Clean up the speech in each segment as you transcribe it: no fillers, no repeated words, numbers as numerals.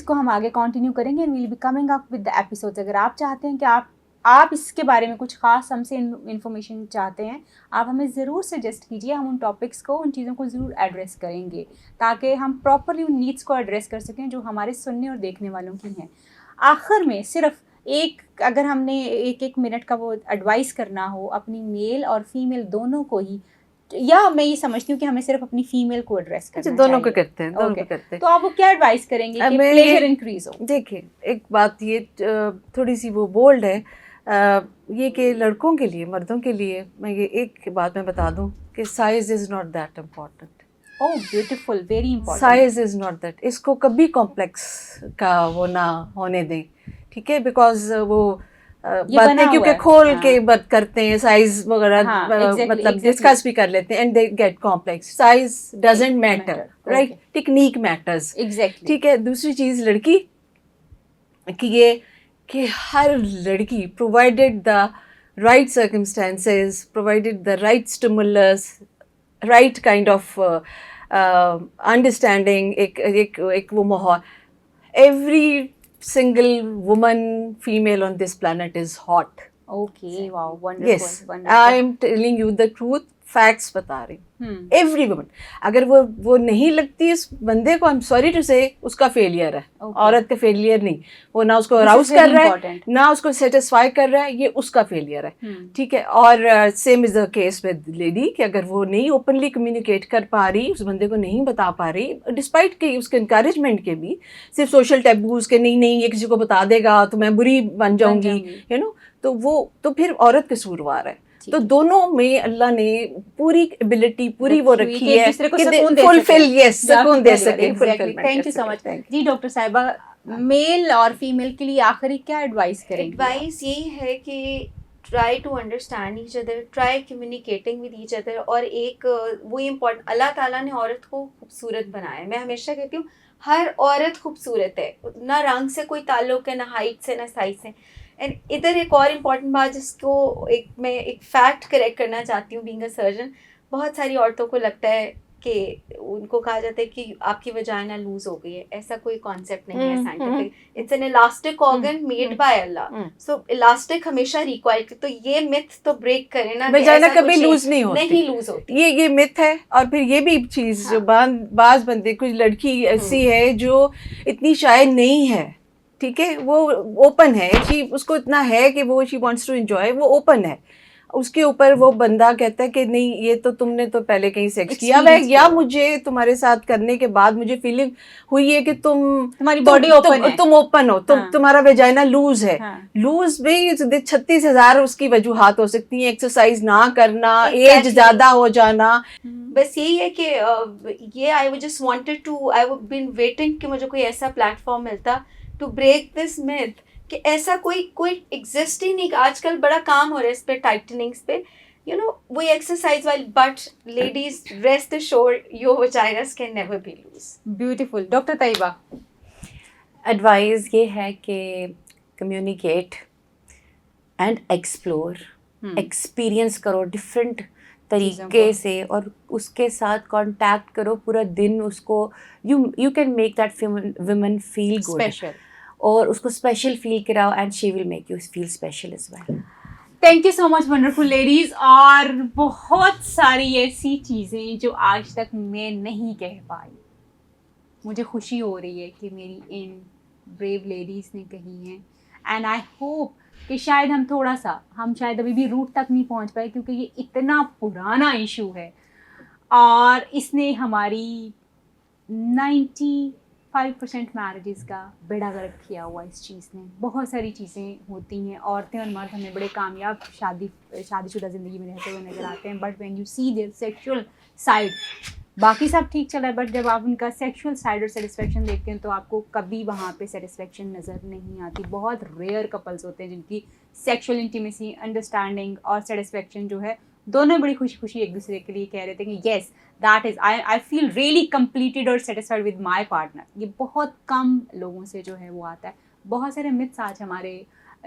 کو ہم آگے کنٹینیو کریں گے. And will be coming up with the episodes. اگر آپ چاہتے ہیں کہ آپ اس کے بارے میں کچھ خاص ہم سے انفارمیشن چاہتے ہیں, آپ ہمیں ضرور سجیسٹ کیجیے. ہم ان ٹاپکس کو, ان چیزوں کو ضرور ایڈریس کریں گے تاکہ ہم پراپرلی ان نیڈس کو ایڈریس کر سکیں جو ہمارے سننے اور دیکھنے والوں کی ہیں. آخر میں صرف اگر ہم نے ایک منٹ کا وہ ایڈوائس کرنا ہو اپنی میل اور فیمیل دونوں کو ہی, یا میں یہ سمجھتی ہوں کہ ہمیں صرف اپنی فیمیل کو ایڈریس کرنا چاہیے. دونوں کو کرتے ہیں, دونوں کو کرتے ہیں. تو آپ وہ کیا ایڈوائس کریں گے کہ پلیجر انکریز ہو؟ دیکھیں, ایک بات یہ تھوڑی سی وہ بولڈ ہے, یہ کہ لڑکوں کے لیے, مردوں کے لیے میں یہ ایک بات میں بتا دوں کہ size is not that important. Oh, beautiful, very important. Size is not that. اس کو کبھی کمپلیکس کا وہ نہ ہونے دیں, ٹھیک ہے, بیکاز وہ باتیں کیونکہ کھول کے بات کرتے ہیں, سائز وغیرہ مطلب ڈسکس بھی کر لیتے ہیں, and they get complex. Size doesn't matter, right, technique matters. ٹھیک ہے. دوسری چیز لڑکی کہ یہ کہ ہر لڑکی provided the right circumstances, provided the right stimulus, right kind of understanding, ایک وہ ماحول. Every single woman, female on this planet is hot. Okay, wow, wonderful. Yes, wonderful. I am telling you the truth, facts بتا رہی ہوں. Every woman. اگر وہ نہیں لگتی اس بندے کو, I'm sorry to say, اس کا فیلئر ہے. عورت کا فیلئر نہیں. وہ نہ اس کو اراؤز کر رہا ہے, نہ اس کو سیٹسفائی کر رہا ہے, یہ اس کا فیلئر ہے. ٹھیک ہے. اور same is the case with lady, کہ اگر وہ نہیں اوپنلی کمیونیکیٹ کر پا رہی, اس بندے کو نہیں بتا پا رہی, ڈسپائٹ کہ اس کے انکریجمنٹ کے بھی, صرف سوشل ٹیبوز کے نہیں یہ کسی کو بتا دے گا تو میں بری بن جاؤں گی, یو نو, تو وہ تو پھر عورت قصوروار ہے. تو دونوں میں اللہ نے پوری ایبلٹی, پوری وہ رکھی ہے فلفل, یس, سکون دے سکے. Thank you so much. جی ڈاکٹر صاحبہ, میل اور فیمیل کے لیے آخری کیا ایڈوائس کریں گے؟ ایڈوائس یہی ہے کہ try to understand each other, try communicating with each other. اور ایک وہی امپورٹنٹ, اللہ تعالیٰ نے عورت کو خوبصورت بنایا ہے. میں ہمیشہ کہتی ہوں ہر عورت خوبصورت ہے, نہ رنگ سے کوئی تعلق ہے, نہ ہائٹ سے, نہ سائز سے. اینڈ ادھر ایک اور امپورٹنٹ بات جس کو میں ایک فیکٹ کریکٹ کرنا چاہتی ہوں بینگ اے سرجن. بہت ساری عورتوں کو لگتا ہے کہ ان کو کہا جاتا ہے کہ آپ کی وجائنا لوز ہو گئی ہے. ایسا کوئی کانسیپٹ نہیں ہے scientific. It's an elastic organ made by Allah, so elastic ہمیشہ ریکوائرڈ. تو یہ متھ تو بریک کرے نا, وجائنا کبھی لوز نہیں ہوتی. نہیں لوز ہوتی, یہ متھ ہے. اور پھر یہ بھی چیز جو بعض بندے, کچھ لڑکی ایسی ہے جو اتنی شاید نہیں ہے, ٹھیک ہے, وہ اوپن ہے, اس کو اتنا ہے کہ وہ شی وانٹس ٹو انجوائے, وہ اوپن ہے. اس کے اوپر وہ بندہ کہتا ہے کہ نہیں یہ تو تم نے تو پہلے کہیں سیکس کیا ہے, یا مجھے تمہارے ساتھ کرنے کے بعد مجھے فیلنگ ہوئی ہے کہ تمہاری باڈی اوپن ہے, تم اوپن ہو, تمہارا ویجائنا لوز ہے. لوز بھی 36,000 اس کی وجوہات ہو سکتی ہیں. ایکسرسائز نہ کرنا, ایج زیادہ ہو جانا, بس یہی ہے کہ یہ I was just wanted to, I would been waiting کہ مجھے کوئی ایسا پلیٹ فارم ملتا ٹو بریک دس میتھ کہ ایسا کوئی ایگزسٹ ہی نہیں. آج کل بڑا کام ہو رہا ہے اس پہ, ٹائٹننگس پہ, یو نو, وہی ایکسرسائز والی. But ladies rest assured your vaginas can never be loose. Beautiful. Doctor Tayyaba, advice یہ ہے کہ کمیونیکیٹ اینڈ ایکسپلور, ایکسپیرئنس کرو ڈفرینٹ طریقے سے, اور اس کے ساتھ کانٹیکٹ کرو پورا دن. اس کو you can make that women feel good, اور اس کو اسپیشل فیل کراؤ, and she will make you feel special as well. Thank you so much wonderful ladies. اور بہت ساری ایسی چیزیں جو آج تک میں نہیں کہہ پائی, مجھے خوشی ہو رہی ہے کہ میری ان بریو لیڈیز نے کہی ہیں. اینڈ آئی ہوپ کہ شاید ہم شاید ابھی بھی روٹ تک نہیں پہنچ پائے, کیونکہ یہ اتنا پرانا ایشو ہے اور اس نے ہماری 95% میرجز کا بیڑا غرق کیا ہوا اس چیز نے. بہت ساری چیزیں ہوتی ہیں, عورتیں اور مرد ہمیں بڑے کامیاب شادی شدہ زندگی میں رہتے ہوئے نظر آتے ہیں, but when you see their sexual side, باقی سب ٹھیک چلا ہے, بٹ جب آپ ان کا سیکشول سائڈ اور سیٹسفیکشن دیکھتے ہیں تو آپ کو کبھی وہاں پہ سیٹسفیکشن نظر نہیں آتی. بہت ریئر کپلز ہوتے ہیں جن کی سیکشول انٹیمیسی, انڈرسٹینڈنگ اور سیٹسفیکشن جو ہے دونوں بڑی خوشی خوشی ایک دوسرے کے لیے کہہ رہے تھے کہ yes that is I feel really completed اور سیٹسفائڈ ود مائی پارٹنر. یہ بہت کم لوگوں سے جو ہے وہ آتا ہے. بہت سارے متس آج ہمارے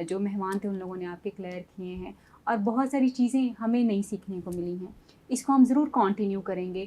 جو مہمان تھے ان لوگوں نے آپ کے کلیئر کیے ہیں, اور بہت ساری چیزیں ہمیں نئی سیکھنے کو ملی ہیں. اس کو ہم ضرور کنٹینیو کریں گے.